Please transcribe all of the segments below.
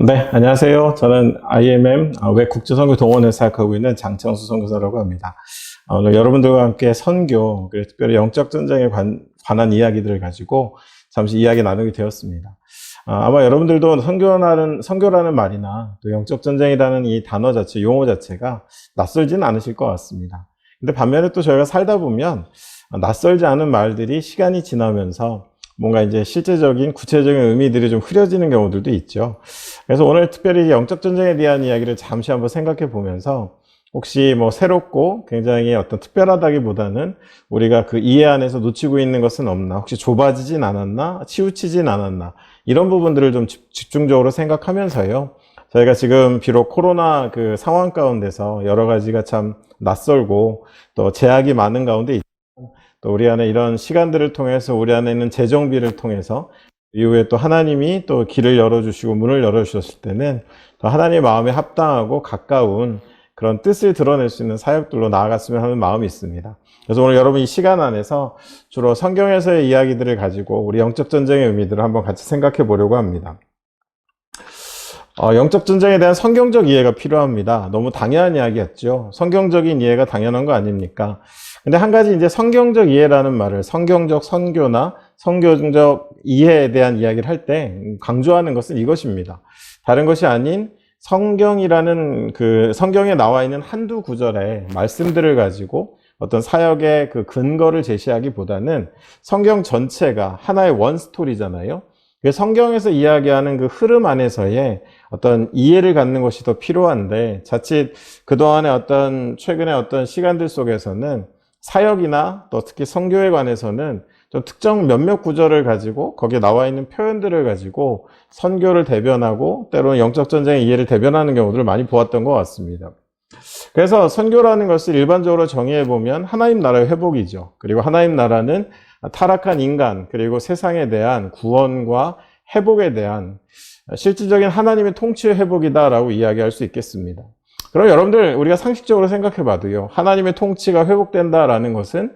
네, 안녕하세요. 저는 IMM 외국제선교 동원을 사역하고 있는 장창수 선교사라고 합니다. 오늘 여러분들과 함께 선교, 그리고 특별히 영적 전쟁에 관한 이야기들을 가지고 잠시 이야기 나누게 되었습니다. 아마 여러분들도 선교라는 말이나 또 영적 전쟁이라는 이 단어 자체, 용어 자체가 낯설진 않으실 것 같습니다. 근데 반면에 또 저희가 살다 보면 낯설지 않은 말들이 시간이 지나면서 뭔가 이제 실제적인 구체적인 의미들이 좀 흐려지는 경우들도 있죠. 그래서 오늘 특별히 영적 전쟁에 대한 이야기를 잠시 한번 생각해 보면서 혹시 뭐 새롭고 굉장히 어떤 특별하다기보다는 우리가 그 이해 안에서 놓치고 있는 것은 없나, 혹시 좁아지진 않았나, 치우치진 않았나, 이런 부분들을 좀 집중적으로 생각하면서요. 저희가 지금 비록 코로나 그 상황 가운데서 여러 가지가 참 낯설고 또 제약이 많은 가운데 또 우리 안에 이런 시간들을 통해서 우리 안에 있는 재정비를 통해서 이후에 또 하나님이 또 길을 열어주시고 문을 열어주셨을 때는 또 하나님의 마음에 합당하고 가까운 그런 뜻을 드러낼 수 있는 사역들로 나아갔으면 하는 마음이 있습니다. 그래서 오늘 여러분 이 시간 안에서 주로 성경에서의 이야기들을 가지고 우리 영적 전쟁의 의미들을 한번 같이 생각해 보려고 합니다. 영적 전쟁에 대한 성경적 이해가 필요합니다. 너무 당연한 이야기였죠. 성경적인 이해가 당연한 거 아닙니까? 근데 한 가지 이제 성경적 이해라는 말을 성경적 선교나 성경적 이해에 대한 이야기를 할 때 강조하는 것은 이것입니다. 다른 것이 아닌 성경이라는 그 성경에 나와 있는 한두 구절의 말씀들을 가지고 어떤 사역의 그 근거를 제시하기보다는 성경 전체가 하나의 원 스토리잖아요. 성경에서 이야기하는 그 흐름 안에서의 어떤 이해를 갖는 것이 더 필요한데, 자칫 그동안의 어떤 최근의 어떤 시간들 속에서는 사역이나 또 특히 선교에 관해서는 좀 특정 몇몇 구절을 가지고 거기에 나와 있는 표현들을 가지고 선교를 대변하고 때로는 영적 전쟁의 이해를 대변하는 경우들을 많이 보았던 것 같습니다. 그래서 선교라는 것을 일반적으로 정의해 보면 하나님 나라의 회복이죠. 그리고 하나님 나라는 타락한 인간 그리고 세상에 대한 구원과 회복에 대한 실질적인 하나님의 통치의 회복이다라고 이야기할 수 있겠습니다. 그럼 여러분들 우리가 상식적으로 생각해 봐도요, 하나님의 통치가 회복된다라는 것은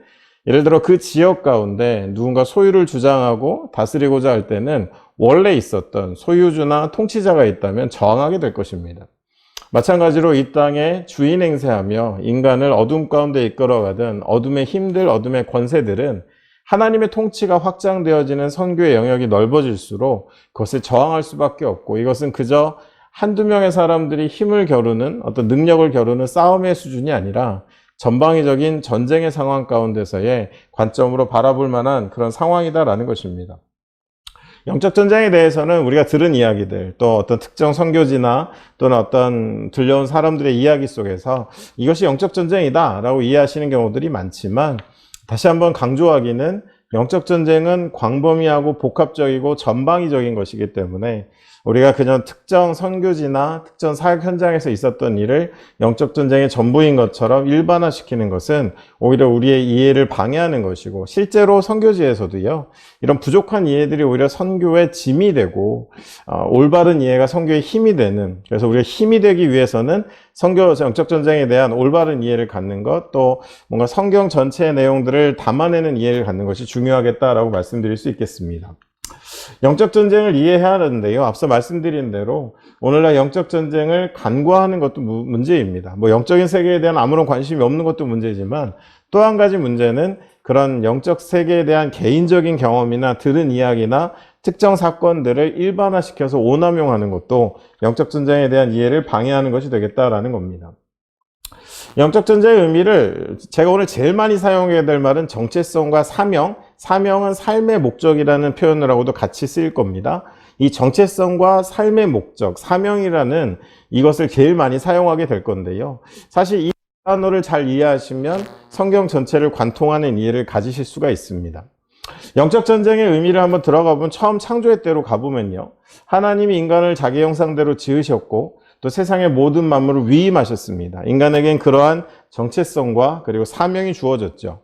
예를 들어 그 지역 가운데 누군가 소유를 주장하고 다스리고자 할 때는 원래 있었던 소유주나 통치자가 있다면 저항하게 될 것입니다. 마찬가지로 이 땅에 주인 행세하며 인간을 어둠 가운데 이끌어가던 어둠의 힘들, 어둠의 권세들은 하나님의 통치가 확장되어지는 선교의 영역이 넓어질수록 그것을 저항할 수밖에 없고, 이것은 그저 한두 명의 사람들이 힘을 겨루는 어떤 능력을 겨루는 싸움의 수준이 아니라 전방위적인 전쟁의 상황 가운데서의 관점으로 바라볼 만한 그런 상황이다라는 것입니다. 영적 전쟁에 대해서는 우리가 들은 이야기들, 또 어떤 특정 선교지나 또는 어떤 들려온 사람들의 이야기 속에서 이것이 영적 전쟁이다라고 이해하시는 경우들이 많지만, 다시 한번 강조하기는 영적 전쟁은 광범위하고 복합적이고 전방위적인 것이기 때문에 우리가 그냥 특정 선교지나 특정 사역 현장에서 있었던 일을 영적 전쟁의 전부인 것처럼 일반화시키는 것은 오히려 우리의 이해를 방해하는 것이고, 실제로 선교지에서도요, 이런 부족한 이해들이 오히려 선교의 짐이 되고 올바른 이해가 선교의 힘이 되는, 그래서 우리가 힘이 되기 위해서는 영적 전쟁에 대한 올바른 이해를 갖는 것, 또 뭔가 성경 전체의 내용들을 담아내는 이해를 갖는 것이 중요하겠다라고 말씀드릴 수 있겠습니다. 영적 전쟁을 이해해야 하는데요, 앞서 말씀드린 대로 오늘날 영적 전쟁을 간과하는 것도 문제입니다. 영적인 세계에 대한 아무런 관심이 없는 것도 문제지만, 또 한 가지 문제는 그런 영적 세계에 대한 개인적인 경험이나 들은 이야기나 특정 사건들을 일반화시켜서 오남용하는 것도 영적 전쟁에 대한 이해를 방해하는 것이 되겠다라는 겁니다. 영적 전쟁의 의미를 제가 오늘 제일 많이 사용해야 될 말은 정체성과 사명, 사명은 삶의 목적이라는 표현을 하고도 같이 쓰일 겁니다. 이 정체성과 삶의 목적, 사명이라는 이것을 제일 많이 사용하게 될 건데요. 사실 이 단어를 잘 이해하시면 성경 전체를 관통하는 이해를 가지실 수가 있습니다. 영적 전쟁의 의미를 한번 들어가 보면, 처음 창조의 때로 가보면요, 하나님이 인간을 자기 형상대로 지으셨고 또 세상의 모든 만물을 위임하셨습니다. 인간에겐 그러한 정체성과 그리고 사명이 주어졌죠.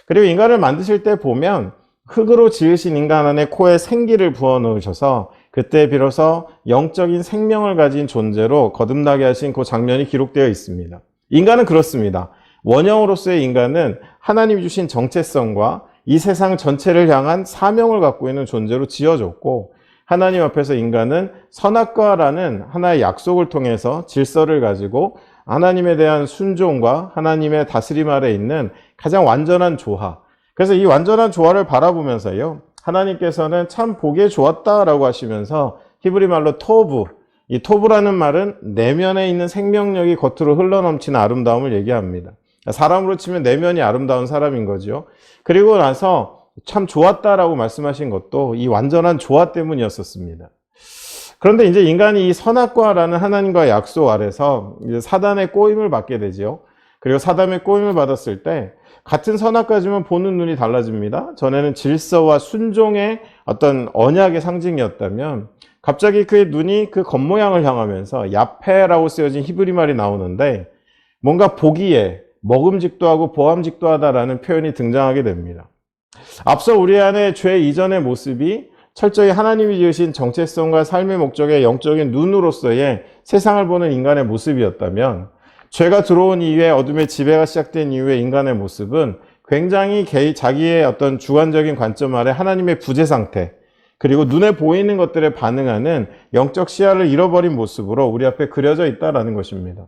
그리고 인간을 만드실 때 보면 흙으로 지으신 인간 안에 코에 생기를 부어 넣으셔서 그때 비로소 영적인 생명을 가진 존재로 거듭나게 하신 그 장면이 기록되어 있습니다. 인간은 그렇습니다. 원형으로서의 인간은 하나님이 주신 정체성과 이 세상 전체를 향한 사명을 갖고 있는 존재로 지어졌고, 하나님 앞에서 인간은 선악과라는 하나의 약속을 통해서 질서를 가지고 하나님에 대한 순종과 하나님의 다스림 아래 있는 가장 완전한 조화. 그래서 이 완전한 조화를 바라보면서요, 하나님께서는 참 보기에 좋았다라고 하시면서 히브리 말로 토브, 이 토브라는 말은 내면에 있는 생명력이 겉으로 흘러넘치는 아름다움을 얘기합니다. 사람으로 치면 내면이 아름다운 사람인 거죠. 그리고 나서 참 좋았다라고 말씀하신 것도 이 완전한 조화 때문이었었습니다. 그런데 이제 인간이 이 선악과라는 하나님과의 약속 아래서 이제 사단의 꼬임을 받게 되죠. 그리고 사단의 꼬임을 받았을 때 같은 선악과지만 보는 눈이 달라집니다. 전에는 질서와 순종의 어떤 언약의 상징이었다면 갑자기 그의 눈이 그 겉모양을 향하면서 야페라고 쓰여진 히브리 말이 나오는데 뭔가 보기에 먹음직도 하고 보암직도 하다라는 표현이 등장하게 됩니다. 앞서 우리 안에 죄 이전의 모습이 철저히 하나님이 지으신 정체성과 삶의 목적의 영적인 눈으로서의 세상을 보는 인간의 모습이었다면 죄가 들어온 이후에 어둠의 지배가 시작된 이후에 인간의 모습은 굉장히 자기의 어떤 주관적인 관점 아래 하나님의 부재 상태, 그리고 눈에 보이는 것들에 반응하는 영적 시야를 잃어버린 모습으로 우리 앞에 그려져 있다는 것입니다.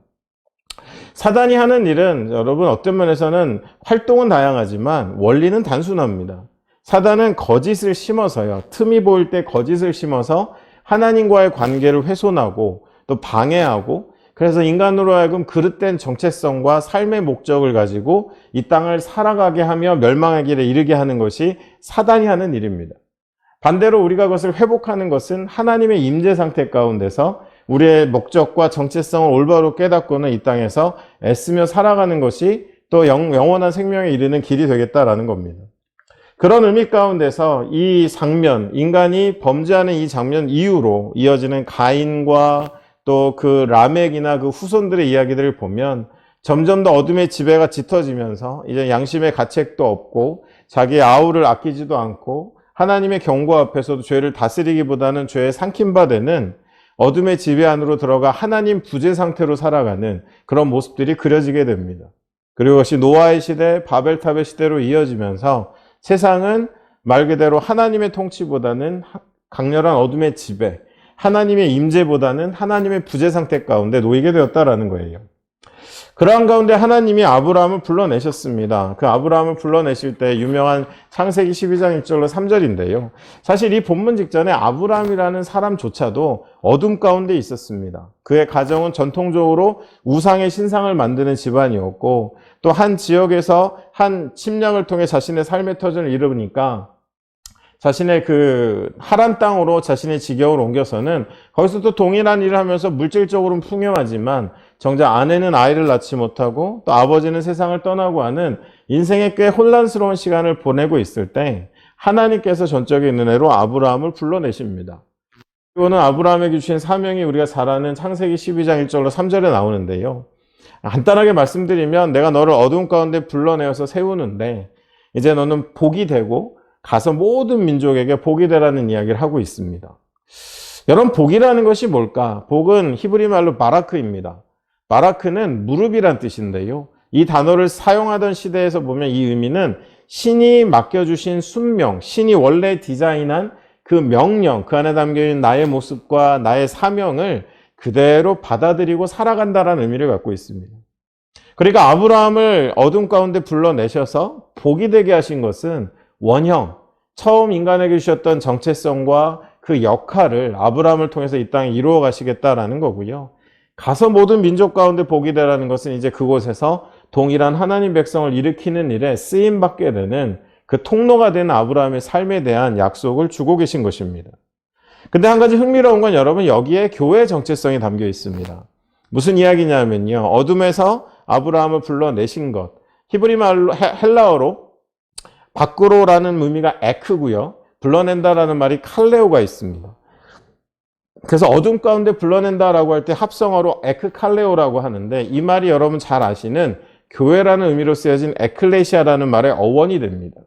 사단이 하는 일은 여러분 어떤 면에서는 활동은 다양하지만 원리는 단순합니다. 사단은 거짓을 심어서요, 틈이 보일 때 거짓을 심어서 하나님과의 관계를 훼손하고 또 방해하고, 그래서 인간으로 하여금 그릇된 정체성과 삶의 목적을 가지고 이 땅을 살아가게 하며 멸망의 길에 이르게 하는 것이 사단이 하는 일입니다. 반대로 우리가 그것을 회복하는 것은 하나님의 임재 상태 가운데서 우리의 목적과 정체성을 올바로 깨닫고는 이 땅에서 애쓰며 살아가는 것이 또 영원한 생명에 이르는 길이 되겠다라는 겁니다. 그런 의미 가운데서 이 장면, 인간이 범죄하는 이 장면 이후로 이어지는 가인과 또 그 라멕이나 그 후손들의 이야기들을 보면 점점 더 어둠의 지배가 짙어지면서 이제 양심의 가책도 없고 자기의 아우를 아끼지도 않고 하나님의 경고 앞에서도 죄를 다스리기보다는 죄에 삼킨 바 되는 어둠의 지배 안으로 들어가 하나님 부재 상태로 살아가는 그런 모습들이 그려지게 됩니다. 그리고 그것이 노아의 시대, 바벨탑의 시대로 이어지면서 세상은 말 그대로 하나님의 통치보다는 강렬한 어둠의 지배, 하나님의 임재보다는 하나님의 부재 상태 가운데 놓이게 되었다라는 거예요. 그러한 가운데 하나님이 아브라함을 불러내셨습니다. 그 아브라함을 불러내실 때 유명한 창세기 12장 1절로 3절인데요. 사실 이 본문 직전에 아브라함이라는 사람조차도 어둠 가운데 있었습니다. 그의 가정은 전통적으로 우상의 신상을 만드는 집안이었고, 또 한 지역에서 한 침략을 통해 자신의 삶의 터전을 잃으니까 자신의 그 하란 땅으로 자신의 직역을 옮겨서는 거기서 또 동일한 일을 하면서 물질적으로는 풍요하지만 정작 아내는 아이를 낳지 못하고 또 아버지는 세상을 떠나고 하는 인생의 꽤 혼란스러운 시간을 보내고 있을 때 하나님께서 전적인 은혜로 아브라함을 불러내십니다. 이거는 아브라함에게 주신 사명이 우리가 잘 아는 창세기 12장 1절로 3절에 나오는데요. 간단하게 말씀드리면 내가 너를 어둠 가운데 불러내어서 세우는데 이제 너는 복이 되고 가서 모든 민족에게 복이 되라는 이야기를 하고 있습니다. 여러분, 복이라는 것이 뭘까? 복은 히브리 말로 바라크입니다. 바라크는 무릎이란 뜻인데요. 이 단어를 사용하던 시대에서 보면 이 의미는 신이 맡겨주신 순명, 신이 원래 디자인한 그 명령, 그 안에 담겨있는 나의 모습과 나의 사명을 그대로 받아들이고 살아간다는 의미를 갖고 있습니다. 그러니까 아브라함을 어둠 가운데 불러내셔서 복이 되게 하신 것은 원형, 처음 인간에게 주셨던 정체성과 그 역할을 아브라함을 통해서 이 땅에 이루어 가시겠다라는 거고요. 가서 모든 민족 가운데 복이 되라는 것은 이제 그곳에서 동일한 하나님 백성을 일으키는 일에 쓰임받게 되는 그 통로가 된 아브라함의 삶에 대한 약속을 주고 계신 것입니다. 근데 한 가지 흥미로운 건 여러분, 여기에 교회의 정체성이 담겨 있습니다. 무슨 이야기냐면요, 어둠에서 아브라함을 불러내신 것, 히브리 말로 헬라어로 밖으로라는 의미가 에크고요, 불러낸다라는 말이 칼레오가 있습니다. 그래서 어둠 가운데 불러낸다라고 할 때 합성어로 에크칼레오라고 하는데, 이 말이 여러분 잘 아시는 교회라는 의미로 쓰여진 에클레시아라는 말의 어원이 됩니다.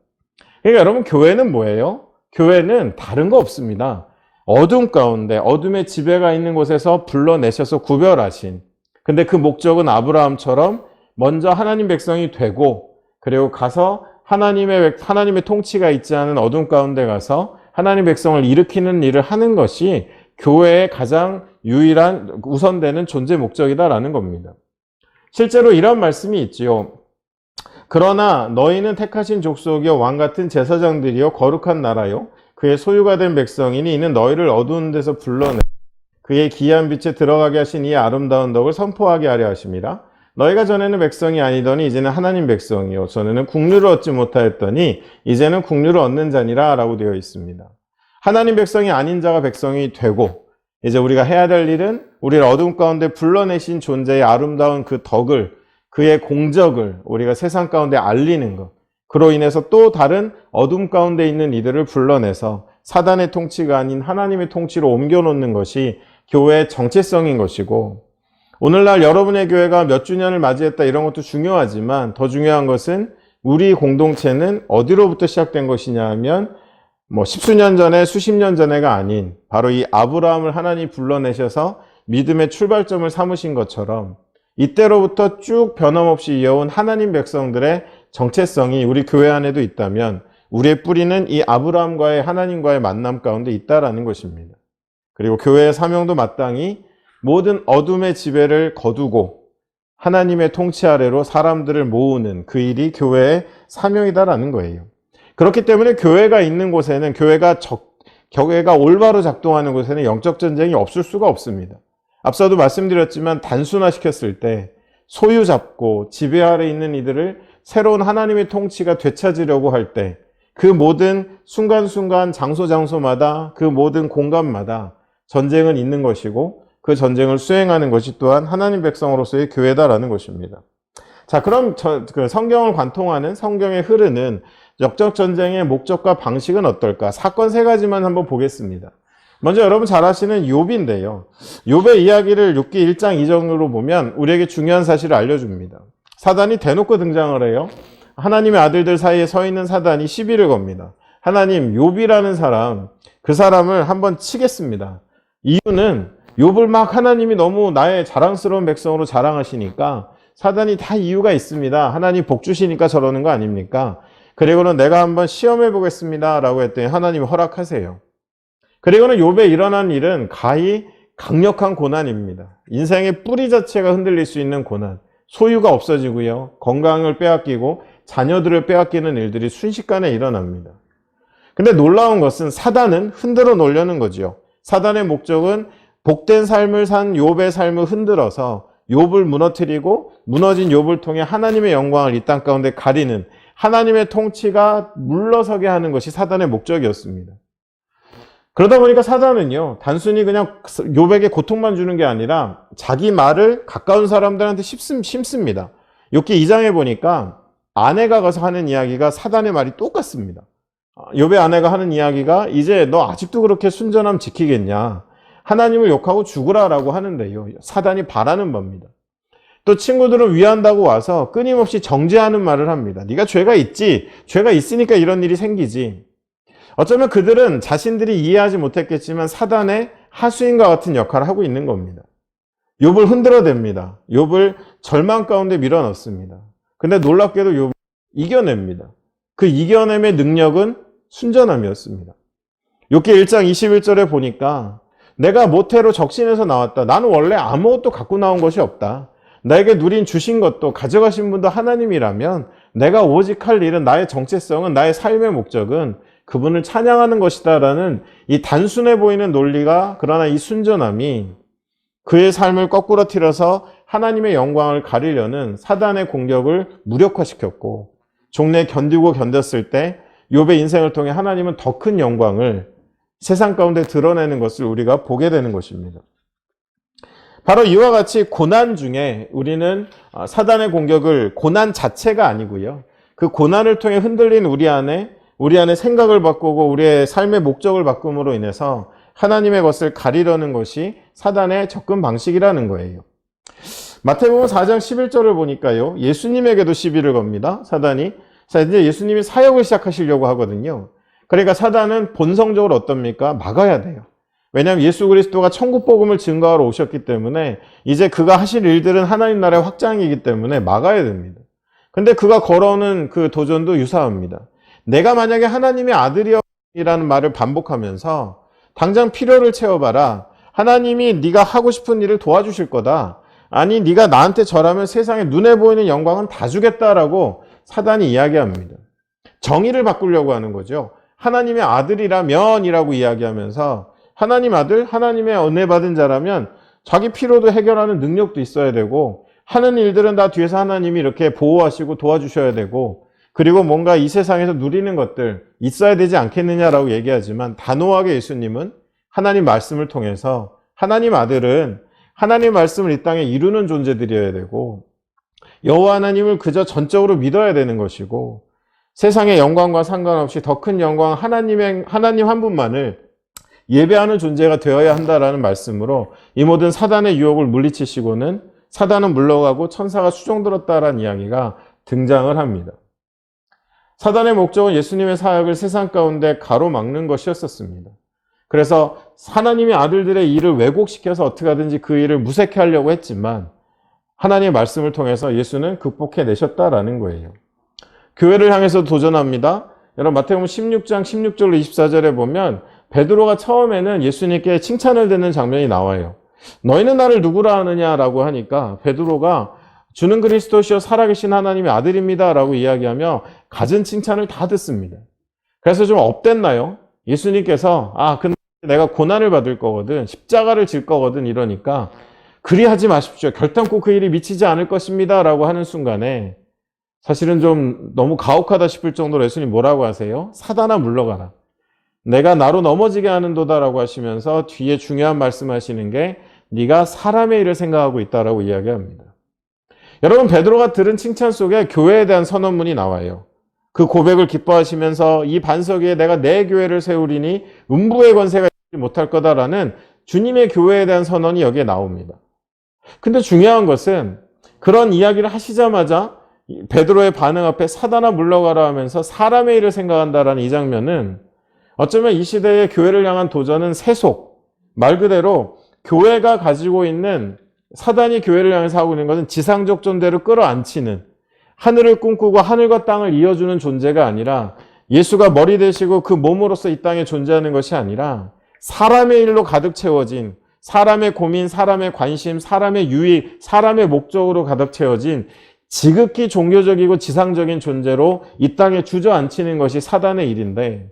그러니까 여러분, 교회는 뭐예요? 교회는 다른 거 없습니다. 어둠 가운데, 어둠의 지배가 있는 곳에서 불러내셔서 구별하신, 근데 그 목적은 아브라함처럼 먼저 하나님 백성이 되고, 그리고 가서 하나님의 통치가 있지 않은 어둠 가운데 가서 하나님 백성을 일으키는 일을 하는 것이 교회의 가장 유일한 우선되는 존재 목적이다라는 겁니다. 실제로 이런 말씀이 있지요. 그러나 너희는 택하신 족속이요 왕같은 제사장들이요 거룩한 나라요 그의 소유가 된 백성이니 이는 너희를 어두운 데서 불러내 그의 기이한 빛에 들어가게 하신 이 아름다운 덕을 선포하게 하려 하심이라. 너희가 전에는 백성이 아니더니 이제는 하나님 백성이요 전에는 국류를 얻지 못하였더니 이제는 국류를 얻는 자니라 라고 되어 있습니다. 하나님 백성이 아닌 자가 백성이 되고 이제 우리가 해야 될 일은 우리를 어둠 가운데 불러내신 존재의 아름다운 그 덕을 그의 공적을 우리가 세상 가운데 알리는 것. 그로 인해서 또 다른 어둠 가운데 있는 이들을 불러내서 사단의 통치가 아닌 하나님의 통치로 옮겨놓는 것이 교회의 정체성인 것이고, 오늘날 여러분의 교회가 몇 주년을 맞이했다 이런 것도 중요하지만 더 중요한 것은 우리 공동체는 어디로부터 시작된 것이냐 하면 십수년 전에 수십 년 전에가 아닌 바로 이 아브라함을 하나님이 불러내셔서 믿음의 출발점을 삼으신 것처럼 이때로부터 쭉 변함없이 이어온 하나님 백성들의 정체성이 우리 교회 안에도 있다면 우리의 뿌리는 이 아브라함과의 하나님과의 만남 가운데 있다라는 것입니다. 그리고 교회의 사명도 마땅히 모든 어둠의 지배를 거두고 하나님의 통치 아래로 사람들을 모으는 그 일이 교회의 사명이다라는 거예요. 그렇기 때문에 교회가 있는 곳에는 교회가 올바로 작동하는 곳에는 영적 전쟁이 없을 수가 없습니다. 앞서도 말씀드렸지만 단순화시켰을 때 소유 잡고 지배 아래 있는 이들을 새로운 하나님의 통치가 되찾으려고 할 때 그 모든 순간순간 장소마다 그 모든 공간마다 전쟁은 있는 것이고 그 전쟁을 수행하는 것이 또한 하나님 백성으로서의 교회다라는 것입니다. 자, 그럼 그 성경을 관통하는 성경에 흐르는 역적 전쟁의 목적과 방식은 어떨까? 사건 세 가지만 한번 보겠습니다. 먼저 여러분 잘 아시는 욥인데요. 욥의 이야기를 욥기 1장 2절로 보면 우리에게 중요한 사실을 알려줍니다. 사단이 대놓고 등장을 해요. 하나님의 아들들 사이에 서 있는 사단이 시비를 겁니다. 하나님, 욥이라는 사람, 그 사람을 한번 치겠습니다. 이유는 욥을 막 하나님이 너무 나의 자랑스러운 백성으로 자랑하시니까 사단이 다 이유가 있습니다. 하나님 복 주시니까 저러는 거 아닙니까? 그리고는 내가 한번 시험해 보겠습니다 라고 했더니 하나님이 허락하세요. 그리고는 욥에 일어난 일은 가히 강력한 고난입니다. 인생의 뿌리 자체가 흔들릴 수 있는 고난, 소유가 없어지고요, 건강을 빼앗기고 자녀들을 빼앗기는 일들이 순식간에 일어납니다. 근데 놀라운 것은 사단은 흔들어 놓으려는 거죠. 사단의 목적은 복된 삶을 산 욥의 삶을 흔들어서 욥을 무너뜨리고 무너진 욥을 통해 하나님의 영광을 이 땅 가운데 가리는 하나님의 통치가 물러서게 하는 것이 사단의 목적이었습니다. 그러다 보니까 사단은요, 단순히 그냥 욥에게 고통만 주는 게 아니라 자기 말을 가까운 사람들한테 심습니다. 욥기 2장에 보니까 아내가 가서 하는 이야기가 사단의 말이 똑같습니다. 욥의 아내가 하는 이야기가 이제 너 아직도 그렇게 순전함 지키겠냐? 하나님을 욕하고 죽으라라고 하는데요. 사단이 바라는 겁니다. 또 친구들은 위한다고 와서 끊임없이 정죄하는 말을 합니다. 네가 죄가 있지. 죄가 있으니까 이런 일이 생기지. 어쩌면 그들은 자신들이 이해하지 못했겠지만 사단의 하수인과 같은 역할을 하고 있는 겁니다. 욥을 흔들어댑니다. 욥을 절망 가운데 밀어넣습니다. 근데 놀랍게도 욥을 이겨냅니다. 그 이겨냄의 능력은 순전함이었습니다. 욥기 1장 21절에 보니까 내가 모태로 적신에서 나왔다. 나는 원래 아무것도 갖고 나온 것이 없다. 나에게 누린 주신 것도 가져가신 분도 하나님이라면 내가 오직 할 일은 나의 정체성은 나의 삶의 목적은 그분을 찬양하는 것이다 라는 이 단순해 보이는 논리가, 그러나 이 순전함이 그의 삶을 거꾸로 틀어서 하나님의 영광을 가리려는 사단의 공격을 무력화시켰고, 종래 견디고 견뎠을 때 욥의 인생을 통해 하나님은 더 큰 영광을 세상 가운데 드러내는 것을 우리가 보게 되는 것입니다. 바로 이와 같이 고난 중에 우리는 사단의 공격을 고난 자체가 아니고요, 그 고난을 통해 흔들린 우리 안에 생각을 바꾸고 우리의 삶의 목적을 바꿈으로 인해서 하나님의 것을 가리려는 것이 사단의 접근 방식이라는 거예요. 마태복음 4장 11절을 보니까요, 예수님에게도 시비를 겁니다. 사단이. 자, 이제 예수님이 사역을 시작하시려고 하거든요. 그러니까 사단은 본성적으로 어떻습니까? 막아야 돼요. 왜냐하면 예수 그리스도가 천국 복음을 증거하러 오셨기 때문에 이제 그가 하실 일들은 하나님 나라의 확장이기 때문에 막아야 됩니다. 근데 그가 걸어오는 그 도전도 유사합니다. 내가 만약에 하나님의 아들이여 이라는 말을 반복하면서 당장 필요를 채워봐라. 하나님이 네가 하고 싶은 일을 도와주실 거다. 아니 네가 나한테 절하면 세상에 눈에 보이는 영광은 다 주겠다라고 사단이 이야기합니다. 정의를 바꾸려고 하는 거죠. 하나님의 아들이라면이라고 이야기하면서 하나님 아들, 하나님의 은혜 받은 자라면 자기 필요도 해결하는 능력도 있어야 되고 하는 일들은 다 뒤에서 하나님이 이렇게 보호하시고 도와주셔야 되고 그리고 뭔가 이 세상에서 누리는 것들 있어야 되지 않겠느냐라고 얘기하지만 단호하게 예수님은 하나님 말씀을 통해서 하나님 아들은 하나님 말씀을 이 땅에 이루는 존재들이어야 되고 여호와 하나님을 그저 전적으로 믿어야 되는 것이고 세상의 영광과 상관없이 더 큰 영광 하나님 한 분만을 예배하는 존재가 되어야 한다라는 말씀으로 이 모든 사단의 유혹을 물리치시고는 사단은 물러가고 천사가 수종들었다라는 이야기가 등장을 합니다. 사단의 목적은 예수님의 사역을 세상 가운데 가로막는 것이었습니다. 그래서 하나님의 아들들의 일을 왜곡시켜서 어떻게 하든지 그 일을 무색해 하려고 했지만 하나님의 말씀을 통해서 예수는 극복해내셨다라는 거예요. 교회를 향해서 도전합니다. 여러분 마태복음 16장 16절로 24절에 보면 베드로가 처음에는 예수님께 칭찬을 듣는 장면이 나와요. 너희는 나를 누구라 하느냐라고 하니까 베드로가 주는 그리스도시요 살아계신 하나님의 아들입니다 라고 이야기하며 갖은 칭찬을 다 듣습니다. 그래서 좀 업됐나요? 예수님께서 근데 내가 고난을 받을 거거든 십자가를 질 거거든 이러니까 그리하지 마십시오. 결단코 그 일이 미치지 않을 것입니다 라고 하는 순간에 사실은 좀 너무 가혹하다 싶을 정도로 예수님 뭐라고 하세요? 사단아 물러가라. 내가 나로 넘어지게 하는도다라고 하시면서 뒤에 중요한 말씀하시는 게 네가 사람의 일을 생각하고 있다라고 이야기합니다. 여러분 베드로가 들은 칭찬 속에 교회에 대한 선언문이 나와요. 그 고백을 기뻐하시면서 이 반석 위에 내가 내 교회를 세우리니 음부의 권세가 있지 못할 거다라는 주님의 교회에 대한 선언이 여기에 나옵니다. 근데 중요한 것은 그런 이야기를 하시자마자 베드로의 반응 앞에 사단아 물러가라 하면서 사람의 일을 생각한다라는 이 장면은 어쩌면 이 시대의 교회를 향한 도전은 세속, 말 그대로 교회가 가지고 있는 사단이 교회를 향해서 하고 있는 것은 지상적 존재를 끌어안치는 하늘을 꿈꾸고 하늘과 땅을 이어주는 존재가 아니라 예수가 머리 되시고 그 몸으로서 이 땅에 존재하는 것이 아니라 사람의 일로 가득 채워진 사람의 고민, 사람의 관심, 사람의 유익, 사람의 목적으로 가득 채워진 지극히 종교적이고 지상적인 존재로 이 땅에 주저앉히는 것이 사단의 일인데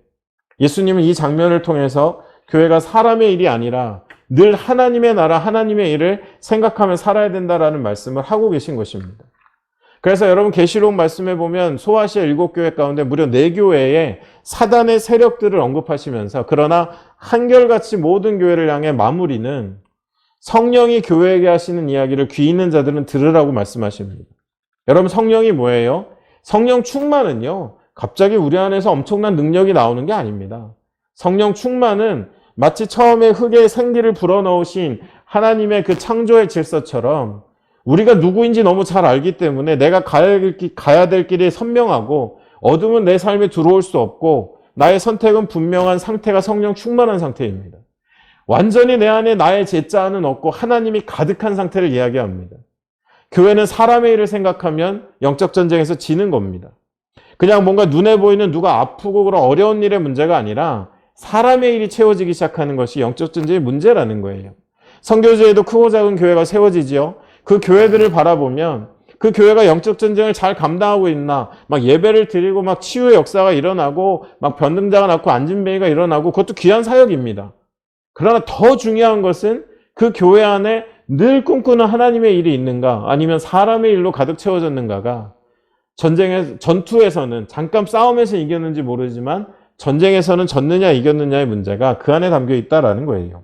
예수님은 이 장면을 통해서 교회가 사람의 일이 아니라 늘 하나님의 나라, 하나님의 일을 생각하며 살아야 된다라는 말씀을 하고 계신 것입니다. 그래서 여러분 계시록 말씀에 보면 소아시아 7교회 가운데 무려 4교회에 사단의 세력들을 언급하시면서 그러나 한결같이 모든 교회를 향해 마무리는 성령이 교회에게 하시는 이야기를 귀 있는 자들은 들으라고 말씀하십니다. 여러분 성령이 뭐예요? 성령 충만은요. 갑자기 우리 안에서 엄청난 능력이 나오는 게 아닙니다. 성령 충만은 마치 처음에 흙에 생기를 불어넣으신 하나님의 그 창조의 질서처럼 우리가 누구인지 너무 잘 알기 때문에 내가 가야 될 길이 선명하고 어둠은 내 삶에 들어올 수 없고 나의 선택은 분명한 상태가 성령 충만한 상태입니다. 완전히 내 안에 나의 제자는 없고 하나님이 가득한 상태를 이야기합니다. 교회는 사람의 일을 생각하면 영적 전쟁에서 지는 겁니다. 그냥 뭔가 눈에 보이는 누가 아프고 그런 어려운 일의 문제가 아니라 사람의 일이 채워지기 시작하는 것이 영적 전쟁의 문제라는 거예요. 선교지에도 크고 작은 교회가 세워지지요. 그 교회들을 바라보면 그 교회가 영적 전쟁을 잘 감당하고 있나, 막 예배를 드리고 막 치유의 역사가 일어나고 막 변등자가 낳고 안진뱅이가 일어나고 그것도 귀한 사역입니다. 그러나 더 중요한 것은 그 교회 안에 늘 꿈꾸는 하나님의 일이 있는가 아니면 사람의 일로 가득 채워졌는가가 전투에서는 잠깐 싸움에서 이겼는지 모르지만 전쟁에서는 졌느냐 이겼느냐의 문제가 그 안에 담겨 있다라는 거예요.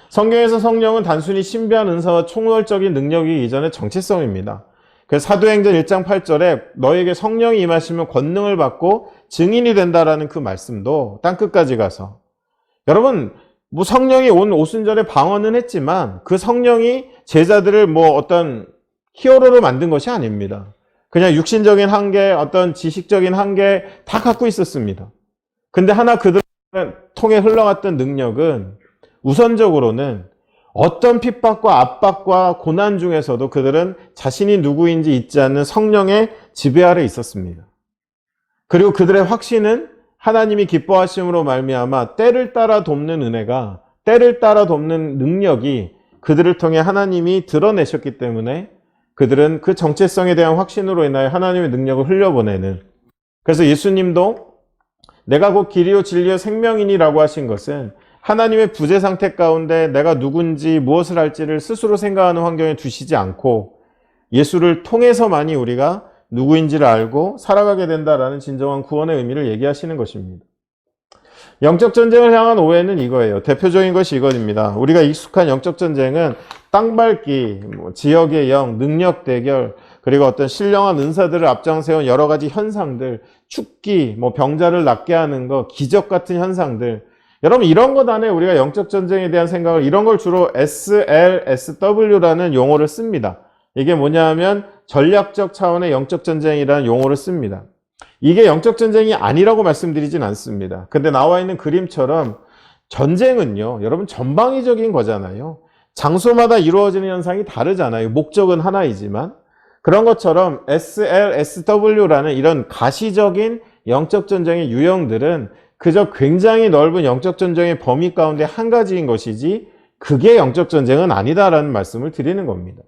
성경에서 성령은 단순히 신비한 은사와 총괄적인 능력이 이전의 정체성입니다. 그래서 사도행전 1장 8절에 너에게 성령이 임하시면 권능을 받고 증인이 된다라는 그 말씀도 땅끝까지 가서 여러분 뭐 성령이 온 오순절에 방언은 했지만 그 성령이 제자들을 뭐 어떤 히어로로 만든 것이 아닙니다. 그냥 육신적인 한계, 어떤 지식적인 한계 다 갖고 있었습니다. 근데 하나 그들을 통해 흘러갔던 능력은 우선적으로는 어떤 핍박과 압박과 고난 중에서도 그들은 자신이 누구인지 잊지 않는 성령의 지배 아래 있었습니다. 그리고 그들의 확신은 하나님이 기뻐하심으로 말미암아 때를 따라 돕는 은혜가, 때를 따라 돕는 능력이 그들을 통해 하나님이 드러내셨기 때문에 그들은 그 정체성에 대한 확신으로 인하여 하나님의 능력을 흘려보내는, 그래서 예수님도 내가 곧 길이요 진리요 생명이니라고 하신 것은 하나님의 부재 상태 가운데 내가 누군지 무엇을 할지를 스스로 생각하는 환경에 두시지 않고 예수를 통해서만이 우리가 누구인지를 알고 살아가게 된다라는 진정한 구원의 의미를 얘기하시는 것입니다. 영적 전쟁을 향한 오해는 이거예요. 대표적인 것이 이것입니다. 우리가 익숙한 영적 전쟁은 땅밟기, 지역의 영, 능력 대결, 그리고 어떤 신령한 은사들을 앞장세운 여러 가지 현상들, 축기, 병자를 낫게 하는 것, 기적 같은 현상들. 여러분, 이런 것 안에 우리가 영적 전쟁에 대한 생각을, 이런 걸 주로 SLSW라는 용어를 씁니다. 이게 뭐냐 하면 전략적 차원의 영적 전쟁이라는 용어를 씁니다. 이게 영적 전쟁이 아니라고 말씀드리진 않습니다. 근데 나와 있는 그림처럼 전쟁은요, 여러분 전방위적인 거잖아요. 장소마다 이루어지는 현상이 다르잖아요. 목적은 하나이지만. 그런 것처럼 SLSW라는 이런 가시적인 영적 전쟁의 유형들은 그저 굉장히 넓은 영적 전쟁의 범위 가운데 한 가지인 것이지 그게 영적 전쟁은 아니다라는 말씀을 드리는 겁니다.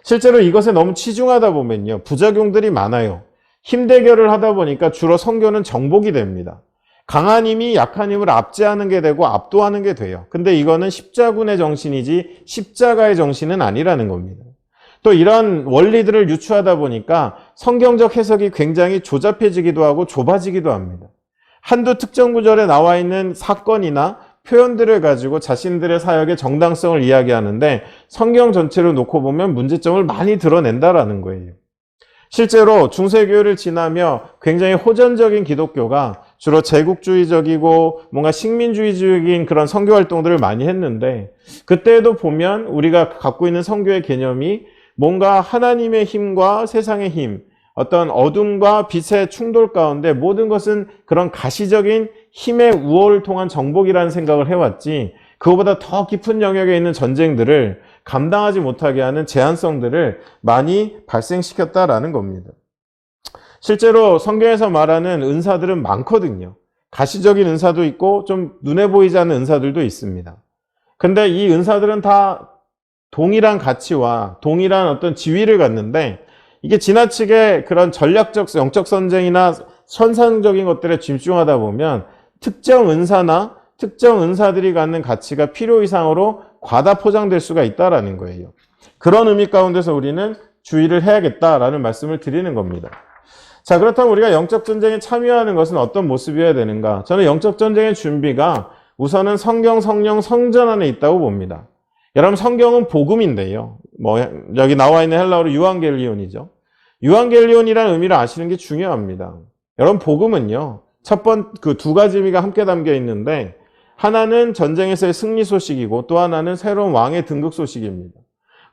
실제로 이것에 너무 치중하다 보면요, 부작용들이 많아요. 힘 대결을 하다 보니까 주로 선교는 정복이 됩니다. 강한 힘이 약한 힘을 압제하는 게 되고 압도하는 게 돼요. 근데 이거는 십자군의 정신이지 십자가의 정신은 아니라는 겁니다. 또 이런 원리들을 유추하다 보니까 성경적 해석이 굉장히 조잡해지기도 하고 좁아지기도 합니다. 한두 특정 구절에 나와 있는 사건이나 표현들을 가지고 자신들의 사역의 정당성을 이야기하는데 성경 전체로 놓고 보면 문제점을 많이 드러낸다라는 거예요. 실제로 중세교회를 지나며 굉장히 호전적인 기독교가 주로 제국주의적이고 뭔가 식민주의적인 그런 선교 활동들을 많이 했는데, 그때도 보면 우리가 갖고 있는 선교의 개념이 뭔가 하나님의 힘과 세상의 힘, 어떤 어둠과 빛의 충돌 가운데 모든 것은 그런 가시적인 힘의 우월을 통한 정복이라는 생각을 해왔지, 그거보다 더 깊은 영역에 있는 전쟁들을 감당하지 못하게 하는 제한성들을 많이 발생시켰다라는 겁니다. 실제로 성경에서 말하는 은사들은 많거든요. 가시적인 은사도 있고 좀 눈에 보이지 않는 은사들도 있습니다. 근데 이 은사들은 다 동일한 가치와 동일한 어떤 지위를 갖는데, 이게 지나치게 그런 전략적 영적 전쟁이나 선상적인 것들에 집중하다 보면 특정 은사나 특정 은사들이 갖는 가치가 필요 이상으로 과다 포장될 수가 있다라는 거예요. 그런 의미 가운데서 우리는 주의를 해야겠다라는 말씀을 드리는 겁니다. 자, 그렇다면 우리가 영적 전쟁에 참여하는 것은 어떤 모습이어야 되는가? 저는 영적 전쟁의 준비가 우선은 성경, 성령, 성전 안에 있다고 봅니다. 여러분, 성경은 복음인데요. 여기 나와 있는 헬라어로 유앙겔리온이죠. 유앙겔리온이라는 의미를 아시는 게 중요합니다. 여러분, 복음은요, 그 두 가지 의미가 함께 담겨 있는데, 하나는 전쟁에서의 승리 소식이고 또 하나는 새로운 왕의 등극 소식입니다.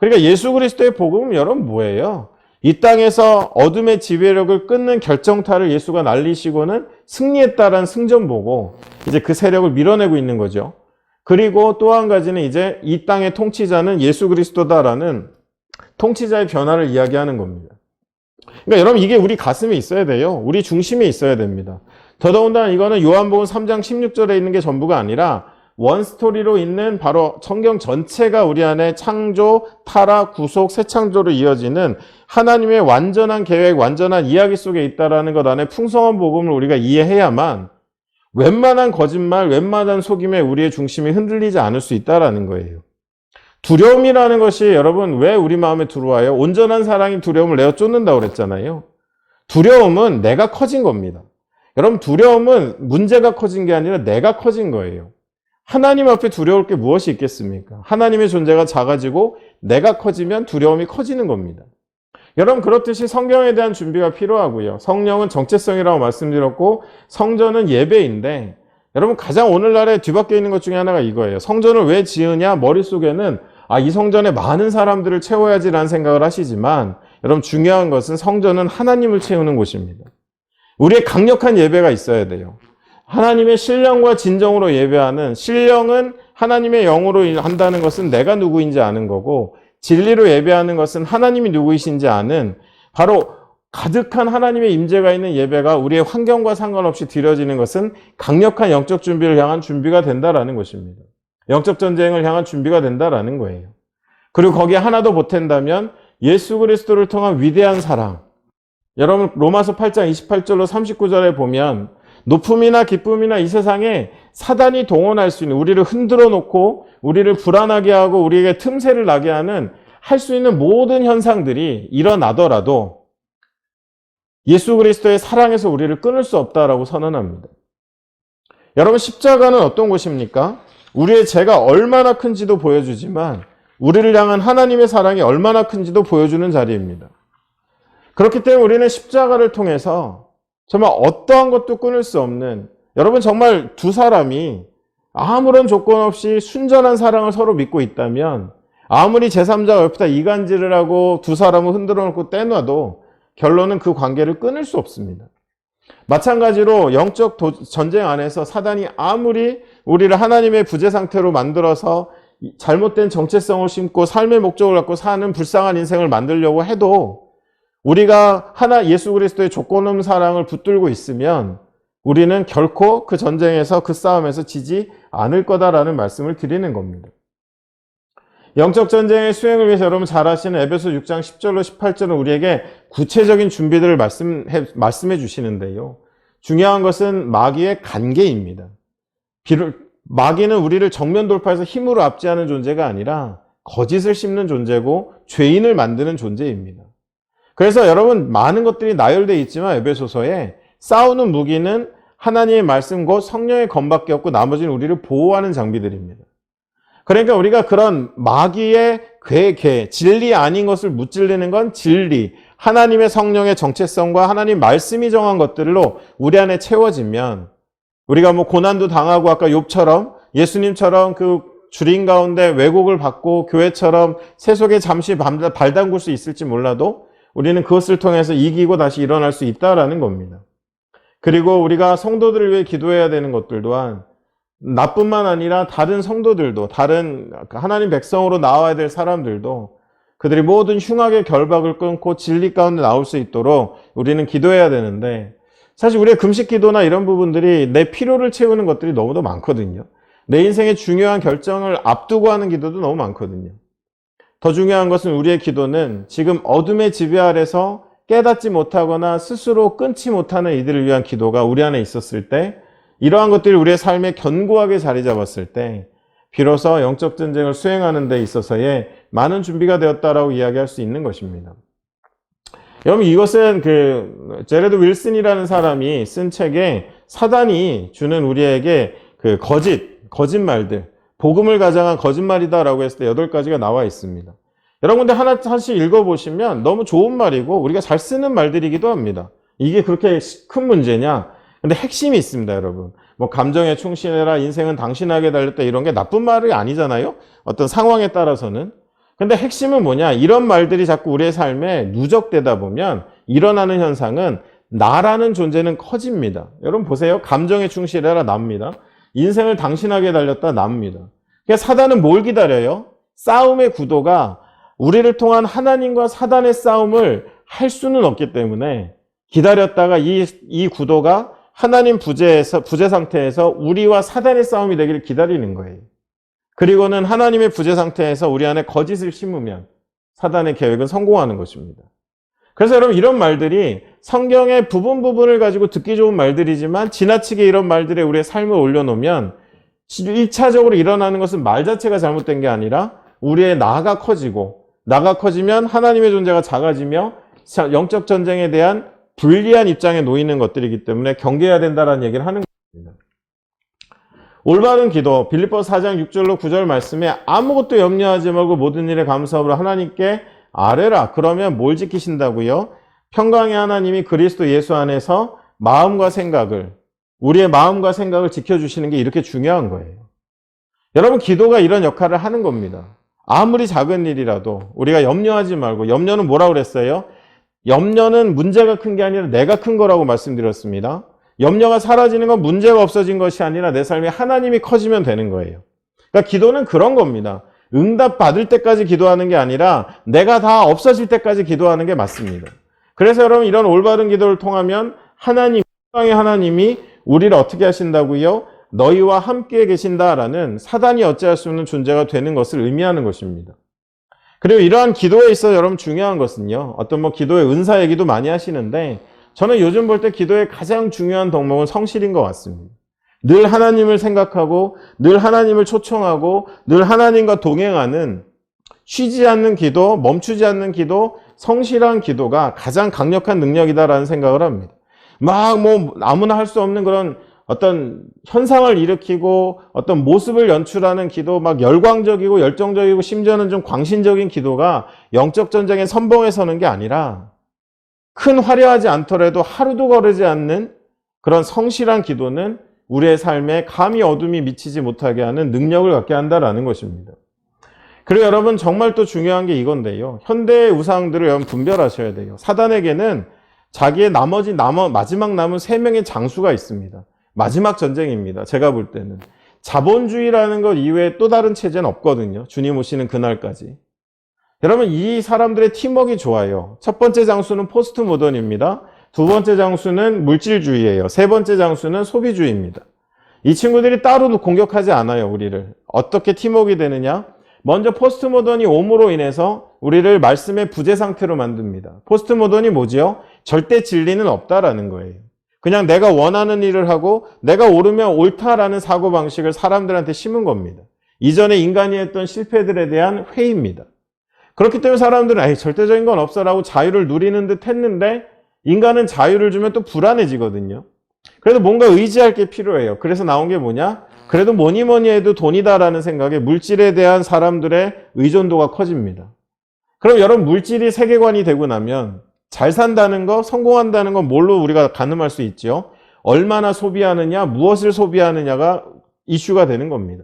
그러니까 예수 그리스도의 복음은 여러분 뭐예요? 이 땅에서 어둠의 지배력을 끊는 결정타를 예수가 날리시고는 승리했다라는 승전보고 이제 그 세력을 밀어내고 있는 거죠. 그리고 또 한 가지는 이제 이 땅의 통치자는 예수 그리스도다라는 통치자의 변화를 이야기하는 겁니다. 그러니까 여러분, 이게 우리 가슴에 있어야 돼요. 우리 중심에 있어야 됩니다. 더더군다나 이거는 요한복음 3장 16절에 있는 게 전부가 아니라 원스토리로 있는 바로 성경 전체가 우리 안에 창조, 타락, 구속, 새 창조로 이어지는 하나님의 완전한 계획, 완전한 이야기 속에 있다라는 것 안에 풍성한 복음을 우리가 이해해야만 웬만한 거짓말, 웬만한 속임에 우리의 중심이 흔들리지 않을 수 있다라는 거예요. 두려움이라는 것이 여러분 왜 우리 마음에 들어와요? 온전한 사랑이 두려움을 내어 쫓는다고 그랬잖아요. 두려움은 내가 커진 겁니다. 여러분, 두려움은 문제가 커진 게 아니라 내가 커진 거예요. 하나님 앞에 두려울 게 무엇이 있겠습니까? 하나님의 존재가 작아지고 내가 커지면 두려움이 커지는 겁니다. 여러분, 그렇듯이 성경에 대한 준비가 필요하고요. 성령은 정체성이라고 말씀드렸고 성전은 예배인데, 여러분, 가장 오늘날에 뒤바뀌어 있는 것 중에 하나가 이거예요. 성전을 왜 지으냐? 머릿속에는 이 성전에 많은 사람들을 채워야지라는 생각을 하시지만, 여러분, 중요한 것은 성전은 하나님을 채우는 곳입니다. 우리의 강력한 예배가 있어야 돼요. 하나님의 신령과 진정으로 예배하는, 신령은 하나님의 영으로 한다는 것은 내가 누구인지 아는 거고, 진리로 예배하는 것은 하나님이 누구이신지 아는, 바로 가득한 하나님의 임재가 있는 예배가 우리의 환경과 상관없이 드려지는 것은 강력한 영적 준비를 향한 준비가 된다라는 것입니다. 영적 전쟁을 향한 준비가 된다라는 거예요. 그리고 거기에 하나 더 보탠다면 예수 그리스도를 통한 위대한 사랑. 여러분 로마서 8장 28절로 39절에 보면 높음이나 기쁨이나 이 세상에 사단이 동원할 수 있는, 우리를 흔들어 놓고 우리를 불안하게 하고 우리에게 틈새를 나게 하는 할 수 있는 모든 현상들이 일어나더라도 예수 그리스도의 사랑에서 우리를 끊을 수 없다라고 선언합니다. 여러분 십자가는 어떤 곳입니까? 우리의 죄가 얼마나 큰지도 보여주지만 우리를 향한 하나님의 사랑이 얼마나 큰지도 보여주는 자리입니다. 그렇기 때문에 우리는 십자가를 통해서 정말 어떠한 것도 끊을 수 없는, 여러분 정말 두 사람이 아무런 조건 없이 순전한 사랑을 서로 믿고 있다면 아무리 제3자가 옆에다 이간질을 하고 두 사람을 흔들어 놓고 떼놔도 결론은 그 관계를 끊을 수 없습니다. 마찬가지로 영적 전쟁 안에서 사단이 아무리 우리를 하나님의 부재 상태로 만들어서 잘못된 정체성을 심고 삶의 목적을 갖고 사는 불쌍한 인생을 만들려고 해도 우리가 예수 그리스도의 조건 없는 사랑을 붙들고 있으면 우리는 결코 그 전쟁에서, 그 싸움에서 지지 않을 거다라는 말씀을 드리는 겁니다. 영적 전쟁의 수행을 위해서 여러분 잘 아시는 에베소 6장 10절로 18절은 우리에게 구체적인 준비들을 말씀해 주시는데요. 중요한 것은 마귀의 관계입니다. 마귀는 우리를 정면 돌파해서 힘으로 압제하는 존재가 아니라 거짓을 심는 존재고 죄인을 만드는 존재입니다. 그래서 여러분 많은 것들이 나열되어 있지만 에베소서에 싸우는 무기는 하나님의 말씀 곧 성령의 검밖에 없고 나머지는 우리를 보호하는 장비들입니다. 그러니까 우리가 그런 마귀의 괴계, 진리 아닌 것을 무찔리는 건 진리, 하나님의 성령의 정체성과 하나님 말씀이 정한 것들로 우리 안에 채워지면 우리가 고난도 당하고 아까 욥처럼 예수님처럼 그 주린 가운데 왜곡을 받고 교회처럼 세속에 잠시 발 담글 수 있을지 몰라도 우리는 그것을 통해서 이기고 다시 일어날 수 있다라는 겁니다. 그리고 우리가 성도들을 위해 기도해야 되는 것들 또한 나뿐만 아니라 다른 성도들도, 다른 하나님 백성으로 나와야 될 사람들도 그들이 모든 흉악의 결박을 끊고 진리 가운데 나올 수 있도록 우리는 기도해야 되는데, 사실 우리의 금식 기도나 이런 부분들이 내 필요를 채우는 것들이 너무도 많거든요. 내 인생의 중요한 결정을 앞두고 하는 기도도 너무 많거든요. 더 중요한 것은 우리의 기도는 지금 어둠의 지배 아래서 깨닫지 못하거나 스스로 끊지 못하는 이들을 위한 기도가 우리 안에 있었을 때, 이러한 것들이 우리의 삶에 견고하게 자리 잡았을 때 비로소 영적 전쟁을 수행하는 데 있어서의 많은 준비가 되었다라고 이야기할 수 있는 것입니다. 여러분 이것은 제레드 윌슨이라는 사람이 쓴 책에 사단이 주는 우리에게 거짓말들, 복음을 가장한 거짓말이다라고 했을 때 8가지가 나와 있습니다. 여러분들 하나씩 읽어보시면 너무 좋은 말이고 우리가 잘 쓰는 말들이기도 합니다. 이게 그렇게 큰 문제냐? 근데 핵심이 있습니다, 여러분. 감정에 충실해라, 인생은 당신에게 달렸다, 이런 게 나쁜 말이 아니잖아요? 어떤 상황에 따라서는. 근데 핵심은 뭐냐? 이런 말들이 자꾸 우리의 삶에 누적되다 보면 일어나는 현상은 나라는 존재는 커집니다. 여러분 보세요. 감정에 충실해라, 납니다. 인생을 당신에게 달렸다, 납니다. 그러니까 사단은 뭘 기다려요? 싸움의 구도가 우리를 통한 하나님과 사단의 싸움을 할 수는 없기 때문에 기다렸다가 이 구도가 하나님 부재 상태에서 우리와 사단의 싸움이 되기를 기다리는 거예요. 그리고는 하나님의 부재 상태에서 우리 안에 거짓을 심으면 사단의 계획은 성공하는 것입니다. 그래서 여러분 이런 말들이 성경의 부분을 가지고 듣기 좋은 말들이지만 지나치게 이런 말들에 우리의 삶을 올려놓으면 1차적으로 일어나는 것은 말 자체가 잘못된 게 아니라 우리의 나가 커지면 하나님의 존재가 작아지며 영적 전쟁에 대한 불리한 입장에 놓이는 것들이기 때문에 경계해야 된다는 얘기를 하는 겁니다. 올바른 기도, 빌립보서 4장 6절로 9절 말씀에 아무것도 염려하지 말고 모든 일에 감사함으로 하나님께 아뢰라. 그러면 뭘 지키신다고요? 평강의 하나님이 그리스도 예수 안에서 우리의 마음과 생각을 지켜주시는 게 이렇게 중요한 거예요. 여러분 기도가 이런 역할을 하는 겁니다. 아무리 작은 일이라도 우리가 염려하지 말고, 염려는 뭐라고 그랬어요? 염려는 문제가 큰 게 아니라 내가 큰 거라고 말씀드렸습니다. 염려가 사라지는 건 문제가 없어진 것이 아니라 내 삶에 하나님이 커지면 되는 거예요. 그러니까 기도는 그런 겁니다. 응답 받을 때까지 기도하는 게 아니라 내가 다 없어질 때까지 기도하는 게 맞습니다. 그래서 여러분 이런 올바른 기도를 통하면 하나님, 세상의 하나님이 우리를 어떻게 하신다고요? 너희와 함께 계신다라는 사단이 어찌할 수 없는 존재가 되는 것을 의미하는 것입니다. 그리고 이러한 기도에 있어 여러분 중요한 것은요. 어떤 기도의 은사 얘기도 많이 하시는데 저는 요즘 볼 때 기도의 가장 중요한 덕목은 성실인 것 같습니다. 늘 하나님을 생각하고 늘 하나님을 초청하고 늘 하나님과 동행하는 쉬지 않는 기도, 멈추지 않는 기도, 성실한 기도가 가장 강력한 능력이다라는 생각을 합니다. 아무나 할 수 없는 그런 어떤 현상을 일으키고 어떤 모습을 연출하는 기도, 열광적이고 열정적이고 심지어는 좀 광신적인 기도가 영적 전쟁의 선봉에 서는 게 아니라 큰 화려하지 않더라도 하루도 거르지 않는 그런 성실한 기도는 우리의 삶에 감히 어둠이 미치지 못하게 하는 능력을 갖게 한다라는 것입니다. 그리고 여러분 정말 또 중요한 게 이건데요. 현대의 우상들을 여러분 분별하셔야 돼요. 사단에게는 자기의 마지막 남은 3명의 장수가 있습니다. 마지막 전쟁입니다. 제가 볼 때는. 자본주의라는 것 이외에 또 다른 체제는 없거든요. 주님 오시는 그날까지. 여러분 이 사람들의 팀워크가 좋아요. 첫 번째 장수는 포스트 모던입니다. 두 번째 장수는 물질주의예요. 세 번째 장수는 소비주의입니다. 이 친구들이 따로 공격하지 않아요. 우리를. 어떻게 팀워크가 되느냐? 먼저 포스트 모던이 옴으로 인해서 우리를 말씀의 부재 상태로 만듭니다. 포스트 모던이 뭐지요? 절대 진리는 없다라는 거예요. 그냥 내가 원하는 일을 하고 내가 옳으면 옳다라는 사고방식을 사람들한테 심은 겁니다. 이전에 인간이 했던 실패들에 대한 회의입니다. 그렇기 때문에 사람들은 절대적인 건 없어라고 자유를 누리는 듯 했는데 인간은 자유를 주면 또 불안해지거든요. 그래도 뭔가 의지할 게 필요해요. 그래서 나온 게 뭐냐? 그래도 뭐니 해도 돈이다라는 생각에 물질에 대한 사람들의 의존도가 커집니다. 그럼 여러분 물질이 세계관이 되고 나면 잘 산다는 거, 성공한다는 건 뭘로 우리가 가늠할 수 있죠? 얼마나 소비하느냐, 무엇을 소비하느냐가 이슈가 되는 겁니다.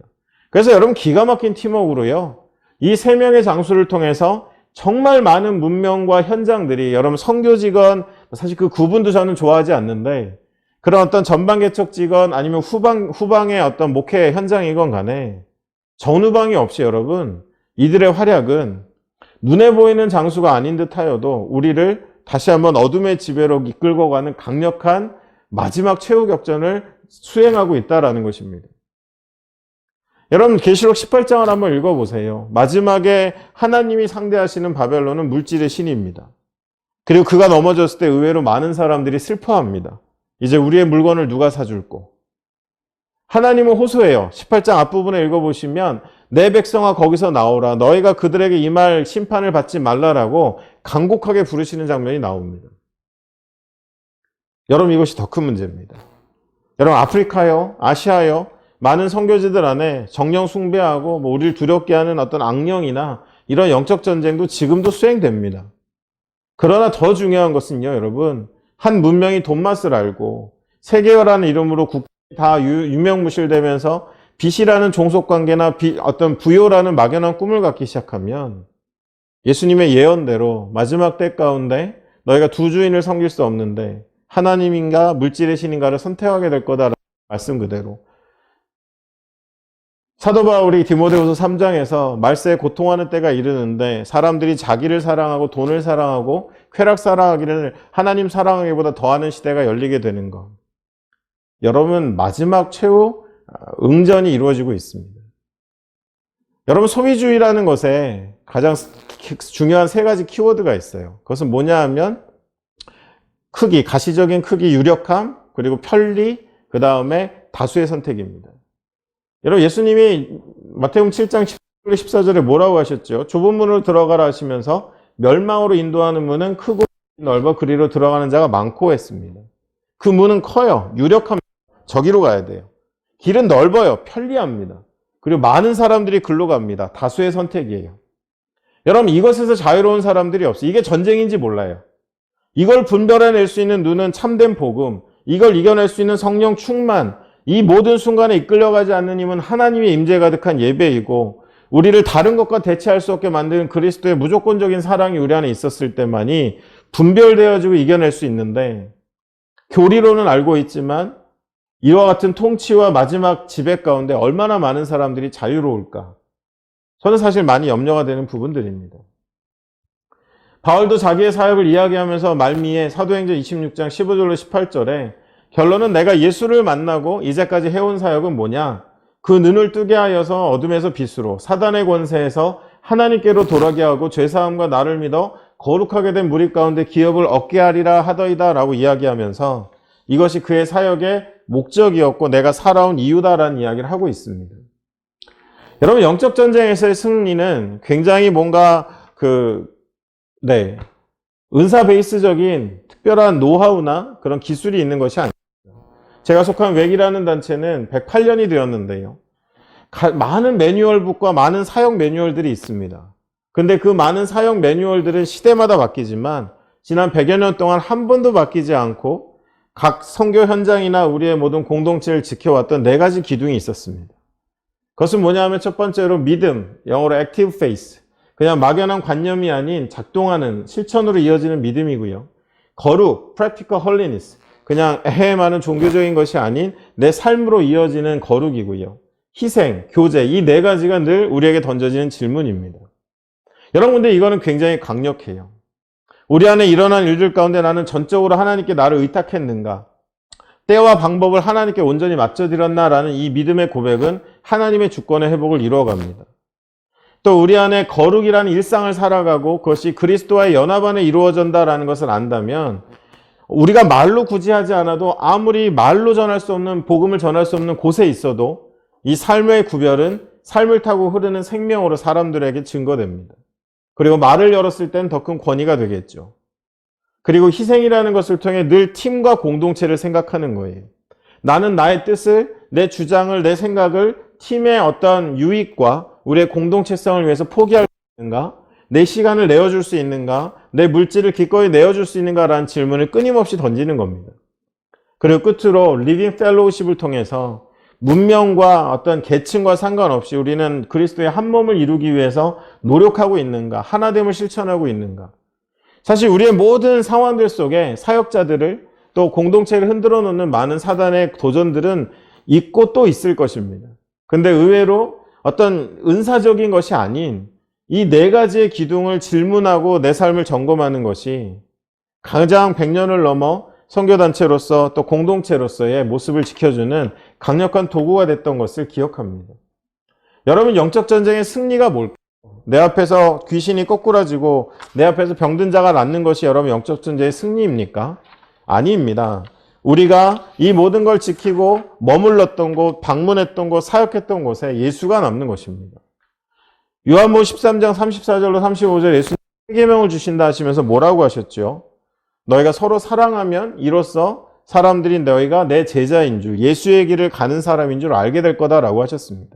그래서 여러분 기가 막힌 팀워크로요. 이 3명의 장수를 통해서 정말 많은 문명과 현장들이 여러분 선교직원, 사실 그 구분도 저는 좋아하지 않는데 그런 어떤 전방개척 직원 아니면 후방의 어떤 목회 현장이건 간에 전후방이 없이 여러분 이들의 활약은 눈에 보이는 장수가 아닌 듯 하여도 우리를 다시 한번 어둠의 지배로 이끌고 가는 강력한 마지막 최후 격전을 수행하고 있다는 것입니다. 여러분 계시록 18장을 한번 읽어보세요. 마지막에 하나님이 상대하시는 바벨론은 물질의 신입니다. 그리고 그가 넘어졌을 때 의외로 많은 사람들이 슬퍼합니다. 이제 우리의 물건을 누가 사줄꼬? 하나님은 호소해요. 18장 앞부분에 읽어보시면 내 백성아 거기서 나오라. 너희가 그들에게 이 말 심판을 받지 말라라고 간곡하게 부르시는 장면이 나옵니다. 여러분 이것이 더 큰 문제입니다. 여러분 아프리카요, 아시아요, 많은 선교지들 안에 정령 숭배하고 우리를 두렵게 하는 어떤 악령이나 이런 영적 전쟁도 지금도 수행됩니다. 그러나 더 중요한 것은요, 여러분. 한 문명이 돈맛을 알고 세계화라는 이름으로 국가 다 유명무실되면서 빚이라는 종속관계나 어떤 부요라는 막연한 꿈을 갖기 시작하면 예수님의 예언대로 마지막 때 가운데 너희가 두 주인을 섬길 수 없는데 하나님인가 물질의 신인가를 선택하게 될 거다라는 말씀 그대로 사도 바울이 디모데후서 3장에서 말세에 고통하는 때가 이르는데 사람들이 자기를 사랑하고 돈을 사랑하고 쾌락 사랑하기를 하나님 사랑하기보다 더하는 시대가 열리게 되는 것. 여러분 마지막 최후 응전이 이루어지고 있습니다. 여러분 소비주의라는 것에 가장 중요한 3가지 키워드가 있어요. 그것은 뭐냐 하면 크기, 가시적인 크기, 유력함, 그리고 편리, 그 다음에 다수의 선택입니다. 여러분 예수님이 마태복음 7장 14절에 뭐라고 하셨죠? 좁은 문으로 들어가라 하시면서 멸망으로 인도하는 문은 크고 넓어 그리로 들어가는 자가 많고 했습니다. 그 문은 커요. 유력합니다. 저기로 가야 돼요. 길은 넓어요. 편리합니다. 그리고 많은 사람들이 글로 갑니다. 다수의 선택이에요. 여러분 이것에서 자유로운 사람들이 없어요. 이게 전쟁인지 몰라요. 이걸 분별해낼 수 있는 눈은 참된 복음, 이걸 이겨낼 수 있는 성령 충만, 이 모든 순간에 이끌려가지 않는 힘은 하나님의 임재 가득한 예배이고 우리를 다른 것과 대체할 수 없게 만드는 그리스도의 무조건적인 사랑이 우리 안에 있었을 때만이 분별되어지고 이겨낼 수 있는데 교리로는 알고 있지만 이와 같은 통치와 마지막 지배 가운데 얼마나 많은 사람들이 자유로울까? 저는 사실 많이 염려가 되는 부분들입니다. 바울도 자기의 사역을 이야기하면서 말미에 사도행전 26장 15절로 18절에 결론은 내가 예수를 만나고 이제까지 해온 사역은 뭐냐? 그 눈을 뜨게 하여서 어둠에서 빛으로 사단의 권세에서 하나님께로 돌아게 하고 죄사함과 나를 믿어 거룩하게 된 무리 가운데 기업을 얻게 하리라 하더이다 라고 이야기하면서 이것이 그의 사역의 목적이었고 내가 살아온 이유다라는 이야기를 하고 있습니다. 여러분, 영적 전쟁에서의 승리는 굉장히 뭔가 은사 베이스적인 특별한 노하우나 그런 기술이 있는 것이 아닙니다. 제가 속한 웩이라는 단체는 108년이 되었는데요. 많은 매뉴얼북과 많은 사역 매뉴얼들이 있습니다. 근데 그 많은 사역 매뉴얼들은 시대마다 바뀌지만 지난 100여 년 동안 한 번도 바뀌지 않고 각 선교 현장이나 우리의 모든 공동체를 지켜왔던 4가지 기둥이 있었습니다. 그것은 뭐냐면 첫 번째로 믿음, 영어로 active faith. 그냥 막연한 관념이 아닌 작동하는 실천으로 이어지는 믿음이고요. 거룩, practical holiness. 그냥 에헤마는 종교적인 것이 아닌 내 삶으로 이어지는 거룩이고요. 희생, 교제, 이 4가지가 늘 우리에게 던져지는 질문입니다. 여러분, 근데 이거는 굉장히 강력해요. 우리 안에 일어난 일들 가운데 나는 전적으로 하나님께 나를 의탁했는가? 때와 방법을 하나님께 온전히 맞춰드렸나라는 이 믿음의 고백은 하나님의 주권의 회복을 이루어갑니다. 또 우리 안에 거룩이라는 일상을 살아가고 그것이 그리스도와의 연합 안에 이루어진다라는 것을 안다면 우리가 말로 굳이 하지 않아도 아무리 말로 전할 수 없는 복음을 전할 수 없는 곳에 있어도 이 삶의 구별은 삶을 타고 흐르는 생명으로 사람들에게 증거됩니다. 그리고 말을 열었을 땐 더 큰 권위가 되겠죠. 그리고 희생이라는 것을 통해 늘 팀과 공동체를 생각하는 거예요. 나는 나의 뜻을, 내 주장을, 내 생각을 팀의 어떤 유익과 우리의 공동체성을 위해서 포기할 수 있는가? 내 시간을 내어줄 수 있는가? 내 물질을 기꺼이 내어줄 수 있는가라는 질문을 끊임없이 던지는 겁니다. 그리고 끝으로 리빙 펠로우십을 통해서 문명과 어떤 계층과 상관없이 우리는 그리스도의 한 몸을 이루기 위해서 노력하고 있는가? 하나됨을 실천하고 있는가? 사실 우리의 모든 상황들 속에 사역자들을 또 공동체를 흔들어 놓는 많은 사단의 도전들은 있고 또 있을 것입니다. 근데 의외로 어떤 은사적인 것이 아닌 이 4가지의 기둥을 질문하고 내 삶을 점검하는 것이 가장 100년을 넘어 선교단체로서 또 공동체로서의 모습을 지켜주는 강력한 도구가 됐던 것을 기억합니다. 여러분, 영적 전쟁의 승리가 뭘까요? 내 앞에서 귀신이 꼬꾸라지고 내 앞에서 병든 자가 낫는 것이 여러분 영적 전쟁의 승리입니까? 아닙니다. 우리가 이 모든 걸 지키고 머물렀던 곳, 방문했던 곳, 사역했던 곳에 예수가 남는 것입니다. 요한복음 13장 34절로 35절 예수님 계명을 주신다 하시면서 뭐라고 하셨죠? 너희가 서로 사랑하면 이로써 사람들이 너희가 내 제자인 줄, 예수의 길을 가는 사람인 줄 알게 될 거다라고 하셨습니다.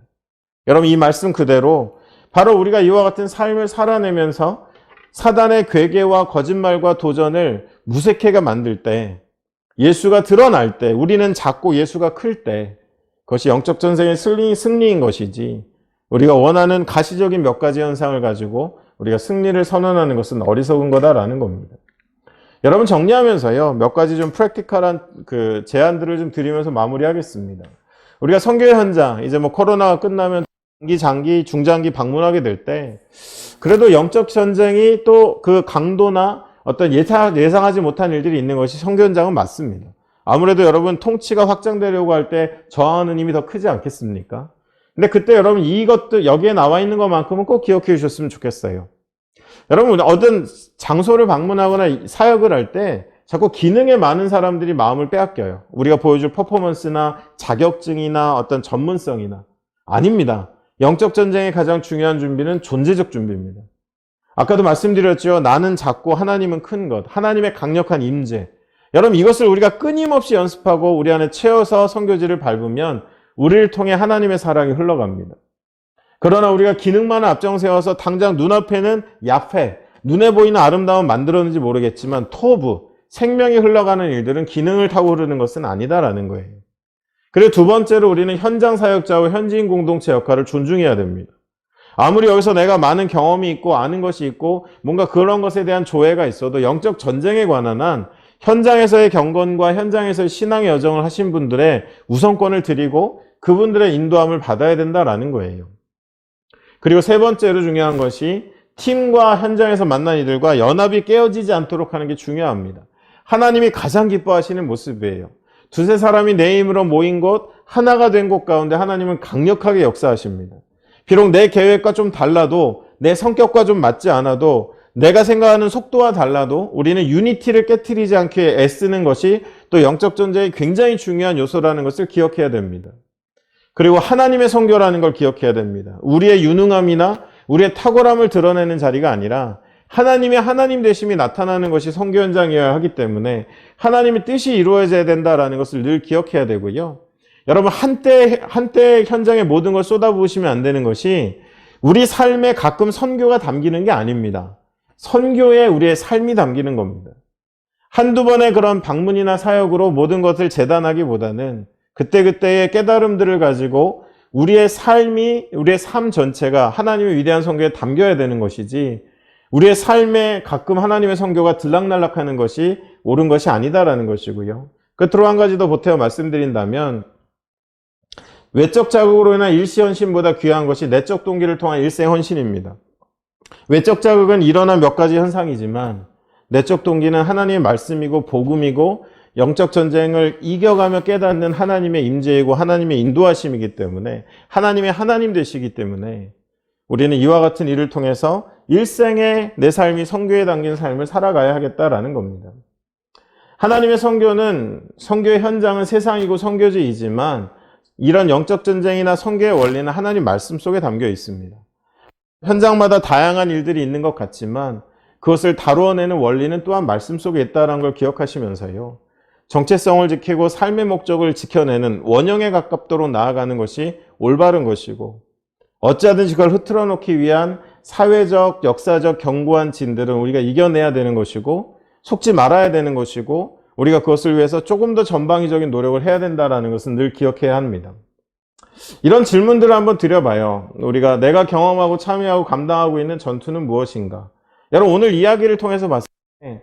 여러분, 이 말씀 그대로 바로 우리가 이와 같은 삶을 살아내면서 사단의 괴계와 거짓말과 도전을 무색하게 만들 때, 예수가 드러날 때, 우리는 작고 예수가 클 때, 그것이 영적 전쟁의 승리인 것이지, 우리가 원하는 가시적인 몇 가지 현상을 가지고 우리가 승리를 선언하는 것은 어리석은 거다라는 겁니다. 여러분, 정리하면서요, 몇 가지 좀 프랙티컬한 제안들을 좀 드리면서 마무리하겠습니다. 우리가 선교 현장, 이제 코로나가 끝나면 장기, 중장기 방문하게 될 때, 그래도 영적 전쟁이 또 그 강도나 어떤 예상하지 못한 일들이 있는 것이 선교 현장은 맞습니다. 아무래도 여러분 통치가 확장되려고 할 때 저항하는 힘이 더 크지 않겠습니까? 근데 그때 여러분 이것도 여기에 나와 있는 것만큼은 꼭 기억해 주셨으면 좋겠어요. 여러분, 어떤 장소를 방문하거나 사역을 할 때 자꾸 기능에 많은 사람들이 마음을 빼앗겨요. 우리가 보여줄 퍼포먼스나 자격증이나 어떤 전문성이나. 아닙니다. 영적 전쟁의 가장 중요한 준비는 존재적 준비입니다. 아까도 말씀드렸죠. 나는 작고 하나님은 큰 것. 하나님의 강력한 임재. 여러분, 이것을 우리가 끊임없이 연습하고 우리 안에 채워서 선교지를 밟으면 우리를 통해 하나님의 사랑이 흘러갑니다. 그러나 우리가 기능만을 앞장세워서 당장 눈앞에는 야페, 눈에 보이는 아름다움 만들었는지 모르겠지만 토부, 생명이 흘러가는 일들은 기능을 타고 흐르는 것은 아니다라는 거예요. 그리고 두 번째로 우리는 현장 사역자와 현지인 공동체 역할을 존중해야 됩니다. 아무리 여기서 내가 많은 경험이 있고 아는 것이 있고 뭔가 그런 것에 대한 조회가 있어도 영적 전쟁에 관한 한 현장에서의 경건과 현장에서의 신앙의 여정을 하신 분들의 우선권을 드리고 그분들의 인도함을 받아야 된다라는 거예요. 그리고 세 번째로 중요한 것이 팀과 현장에서 만난 이들과 연합이 깨어지지 않도록 하는 게 중요합니다. 하나님이 가장 기뻐하시는 모습이에요. 두세 사람이 내 이름으로 모인 곳, 하나가 된 곳 가운데 하나님은 강력하게 역사하십니다. 비록 내 계획과 좀 달라도, 내 성격과 좀 맞지 않아도, 내가 생각하는 속도와 달라도 우리는 유니티를 깨트리지 않게 애쓰는 것이 또 영적 전쟁의 굉장히 중요한 요소라는 것을 기억해야 됩니다. 그리고 하나님의 선교라는 걸 기억해야 됩니다. 우리의 유능함이나 우리의 탁월함을 드러내는 자리가 아니라 하나님의 하나님 되심이 나타나는 것이 선교 현장이어야 하기 때문에 하나님의 뜻이 이루어져야 된다는 것을 늘 기억해야 되고요. 여러분, 한때 현장에 모든 걸 쏟아부으시면 안 되는 것이 우리 삶에 가끔 선교가 담기는 게 아닙니다. 선교에 우리의 삶이 담기는 겁니다. 한두 번의 그런 방문이나 사역으로 모든 것을 재단하기보다는 그때그때의 깨달음들을 가지고 우리의 삶이, 우리의 삶 전체가 하나님의 위대한 선교에 담겨야 되는 것이지, 우리의 삶에 가끔 하나님의 선교가 들락날락하는 것이 옳은 것이 아니다라는 것이고요. 끝으로 한 가지 더 보태어 말씀드린다면, 외적 자극으로 인한 일시헌신보다 귀한 것이 내적 동기를 통한 일생헌신입니다. 외적 자극은 일어난 몇 가지 현상이지만 내적 동기는 하나님의 말씀이고 복음이고 영적 전쟁을 이겨가며 깨닫는 하나님의 임재이고 하나님의 인도하심이기 때문에, 하나님의 하나님 되시기 때문에 우리는 이와 같은 일을 통해서 일생에 내 삶이 선교에 담긴 삶을 살아가야 하겠다라는 겁니다. 하나님의 선교는, 선교의 현장은 세상이고 선교지이지만 이런 영적 전쟁이나 선교의 원리는 하나님 말씀 속에 담겨 있습니다. 현장마다 다양한 일들이 있는 것 같지만 그것을 다루어내는 원리는 또한 말씀 속에 있다는 걸 기억하시면서요, 정체성을 지키고 삶의 목적을 지켜내는 원형에 가깝도록 나아가는 것이 올바른 것이고, 어찌하든지 그걸 흐트러 놓기 위한 사회적, 역사적 견고한 진들은 우리가 이겨내야 되는 것이고 속지 말아야 되는 것이고, 우리가 그것을 위해서 조금 더 전방위적인 노력을 해야 된다는 것은 늘 기억해야 합니다. 이런 질문들을 한번 드려봐요. 우리가 내가 경험하고 참여하고 감당하고 있는 전투는 무엇인가? 여러분, 오늘 이야기를 통해서 봤을 때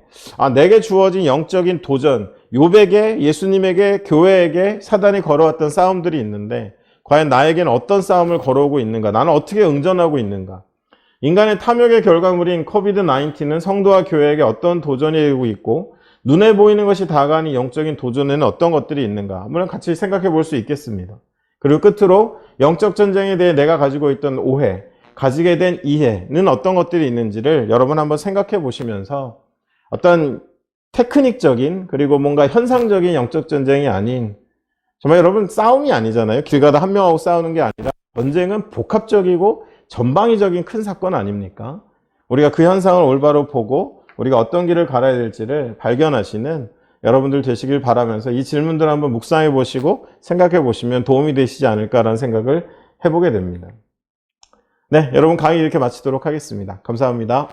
내게 주어진 영적인 도전, 욥에게, 예수님에게, 교회에게 사단이 걸어왔던 싸움들이 있는데 과연 나에게는 어떤 싸움을 걸어오고 있는가? 나는 어떻게 응전하고 있는가? 인간의 탐욕의 결과물인 코비드-19는 성도와 교회에게 어떤 도전이 되고 있고, 눈에 보이는 것이 다가가는 영적인 도전에는 어떤 것들이 있는가? 한번 같이 생각해 볼 수 있겠습니다. 그리고 끝으로 영적 전쟁에 대해 내가 가지고 있던 오해, 가지게 된 이해는 어떤 것들이 있는지를 여러분 한번 생각해 보시면서 어떤 테크닉적인, 그리고 뭔가 현상적인 영적 전쟁이 아닌, 정말 여러분 싸움이 아니잖아요. 길 가다 한 명하고 싸우는 게 아니라 전쟁은 복합적이고 전방위적인 큰 사건 아닙니까? 우리가 그 현상을 올바로 보고 우리가 어떤 길을 갈아야 될지를 발견하시는 여러분들 되시길 바라면서 이 질문들 한번 묵상해 보시고 생각해 보시면 도움이 되시지 않을까라는 생각을 해보게 됩니다. 네, 여러분 강의 이렇게 마치도록 하겠습니다. 감사합니다.